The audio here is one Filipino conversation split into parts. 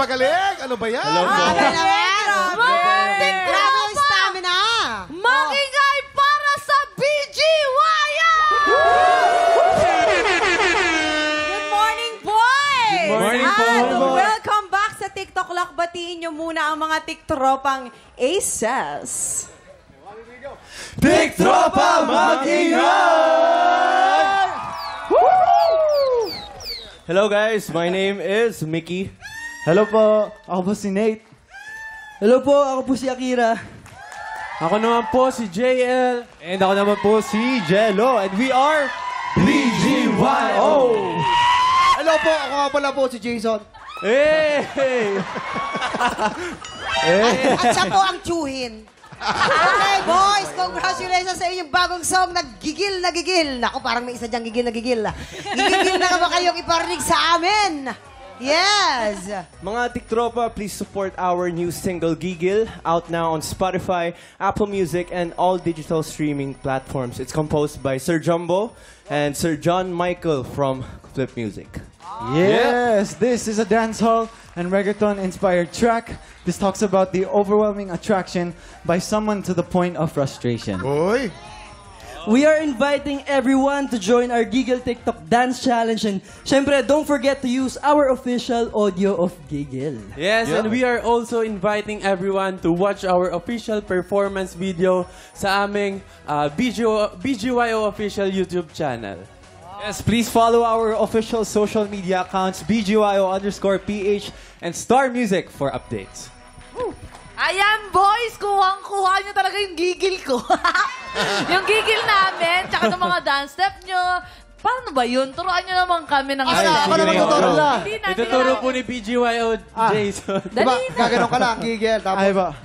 napakagaling! Ano ba yan? Hello po. Grabe yung stamina! Makingay para sa BGYO! Good morning, boys! Good morning po. Welcome back sa TikTok Lock. Batiin nyo muna ang mga tiktropang Aces. Tiktropa mag-ingay! Hello guys, my name is Mickey. Hello po, ako po si Nate. Hello po, ako po si Akira. Ako naman po si JL. And ako naman po si Jello. And we are BGYO! Hello po, ako nga pala po si Jason. Hey! At siya po ang tsuhin. Okay, boys, congratulations sa inyong bagong song, Nagigil na Gigil. Naku, parang may isa diyang gigil na gigil. Gigil na ba kayong iparinig sa amin? Yes! Mga tiktropa, please support our new single Gigil, out now on Spotify, Apple Music, and all digital streaming platforms. It's composed by Sir Jumbo and Sir John Michael from Flip Music. Yes, this is a dancehall and reggaeton-inspired track. This talks about the overwhelming attraction by someone to the point of frustration. Uy! We are inviting everyone to join our Giggle TikTok Dance Challenge, and syempre, don't forget to use our official audio of Giggle. Yes, and we are also inviting everyone to watch our official performance video sa aming BGYO official YouTube channel. Yes, please follow our official social media accounts, BGYO_PH and Star Music for updates. Ayan, boys, kuhang-kuha nyo talaga yung gigil ko. Yung gigil namin, tsaka ng mga dance step nyo. Paano ba yun? Turuan nyo naman kami ng Ako naman tuturo na. Ituturo po ni BGYO Jason. Diba, gaganon ka lang, gigil. Tapos... Ay ba?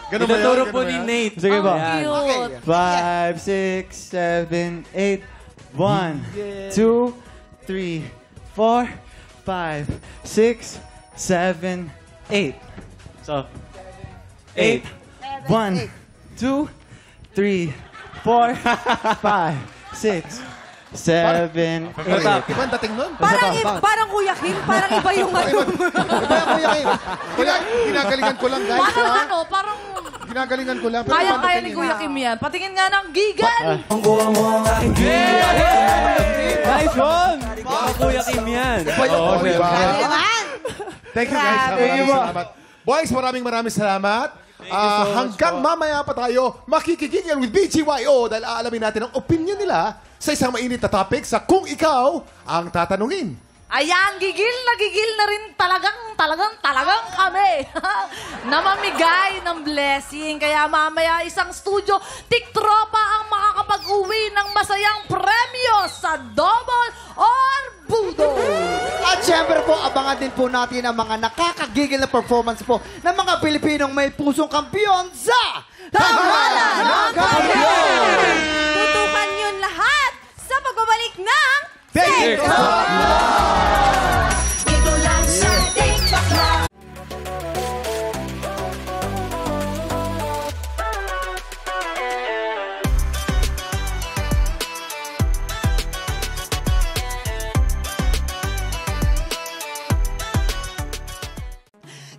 Ganun ba yun? Ituturo po Ganun ni ba yan? Nate. Sige ba? Cute. 5, 6, 7, 8. 1, 2, 3, 4, 5, 6, 7, 8. So, 8. 1, 2, 3, 4, 5, 6, 7, 8. Iba ang dating nun? Parang Kuya Kim, parang iba yung ano. Iba yung Kuya Kim. Kuya, ginagalingan ko lang, guys. Parang ha? ano, parang Ginagalingan ko lang. kaya-kaya ni Kuya Kim yan. Patingin nga ng gigil. Nice one! Baka Kuya Kim yan. Oo, diba? Naman! Thank you, guys. Maraming salamat. Boys, maraming salamat. Hanggang mamaya pa tayo makikigigil with BGYO dahil aalamin natin ang opinion nila sa isang mainit na topic sa Kung Ikaw ang Tatanungin. Ayan, gigil na rin talagang kami. Namamigay ng blessing. Kaya mamaya isang studio, tiktropa ang makakapag-uwi ng masayang premyo sa Double or Budo. At syempre po, abangan din po natin ang mga nakakagigil na performance po ng mga Pilipinong may pusong kampiyon sa Tanghalan ng Kampiyon! Tutukan yun lahat sa pagbabalik ng TikTok! Ito lang sa TikTok lang.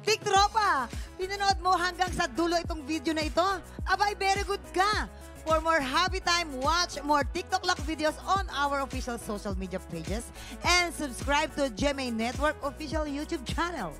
Tiktropa, pinanood mo hanggang sa dulo itong video na ito? Abay, very good ka! For more happy time, watch more TikTok Lock videos on our official social media pages and subscribe to GMA Network official YouTube channel.